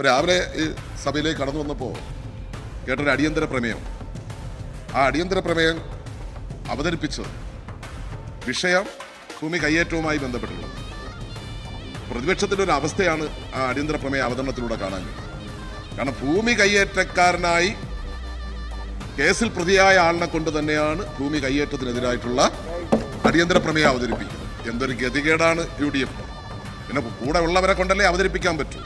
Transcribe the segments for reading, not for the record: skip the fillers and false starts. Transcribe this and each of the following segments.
ഇപ്പോൾ രാവിലെ ഈ സഭയിലേക്ക് കടന്നു വന്നപ്പോൾ കേട്ടൊരു അടിയന്തര പ്രമേയം. ആ അടിയന്തര പ്രമേയം അവതരിപ്പിച്ചത് വിഷയം ഭൂമി കയ്യേറ്റവുമായി ബന്ധപ്പെട്ടുള്ളത്. പ്രതിപക്ഷത്തിൻ്റെ ഒരു അവസ്ഥയാണ് ആ അടിയന്തര പ്രമേയ അവതരണത്തിലൂടെ കാണാൻ കഴിയും. കാരണം ഭൂമി കയ്യേറ്റക്കാരനായി കേസിൽ പ്രതിയായ ആളിനെ കൊണ്ട് തന്നെയാണ് ഭൂമി കയ്യേറ്റത്തിനെതിരായിട്ടുള്ള അടിയന്തര പ്രമേയം അവതരിപ്പിക്കുന്നത്. എന്തൊരു ഗതികേടാണ് UDF. പിന്നെ കൂടെ ഉള്ളവരെ കൊണ്ടല്ലേ അവതരിപ്പിക്കാൻ പറ്റൂ.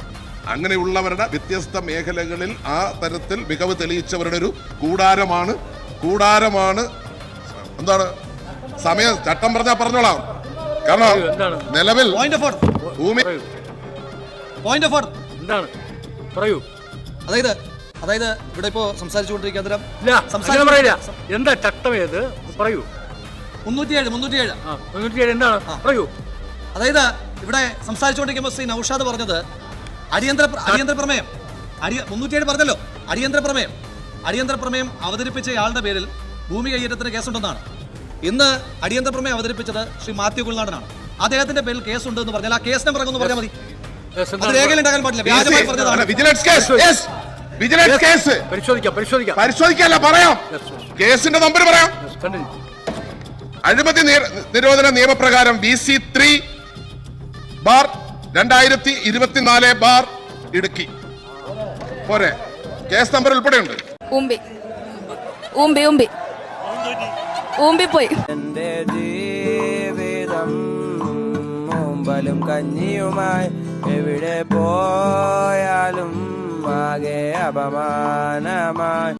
അങ്ങനെയുള്ളവരുടെ വ്യത്യസ്ത മേഖലകളിൽ ആ തരത്തിൽ മികവ് തെളിയിച്ചവരുടെ ഒരു കൂടാരമാണ് എന്താണ് സമയം ചട്ടം പറഞ്ഞാൽ പറഞ്ഞോളാം. കാരണം നിലവിൽ ഭൂമി പറയൂ. അതായത് ഇവിടെ ഇപ്പോ സംസാരിച്ചുകൊണ്ടിരിക്കുന്ന എന്താ ചട്ടം ഏത് പറയൂ. 307 എന്താണ് പറയൂ. അതായത് ഇവിടെ സംസാരിച്ചുകൊണ്ടിരിക്കുമ്പോൾ ശ്രീ നൗഷാദ് പറഞ്ഞത് അടിയന്തര പ്രമേയം 307 പറഞ്ഞല്ലോ. അടിയന്തര പ്രമേയം അവതരിപ്പിച്ചയാളുടെ പേരിൽ ഭൂമി കയ്യേറ്റത്തിന് കേസുണ്ടെന്നാണ്. ഇന്ന് അടിയന്തര പ്രമേയം അവതരിപ്പിച്ചത് ശ്രീ മാത്യു കുൽനാടനാണ്. അദ്ദേഹത്തിന്റെ പേരിൽ കേസുണ്ട് എന്ന് പറഞ്ഞാൽ ആ കേസ് നമ്പർ എന്ന് പറഞ്ഞാൽ മതി. രേഖയിലുണ്ടാകാൻ പാടില്ല. വ്യാജമായി പറഞ്ഞതാണ്. പരിശോധിക്കല്ല പറയാം. കേസിന്റെ നമ്പർ പറയാം. അഴിമതി നിരോധന നിയമപ്രകാരം BC 3/2024 ഇടുക്കി. പോരെ, കേസ് നമ്പർ ഉൾപ്പെടെയുണ്ട്. പോയി എന്റെ ജീവിതം മുമ്പലും കഞ്ഞിയുമായി എവിടെ പോയാലും ആകെ അപമാനമായി.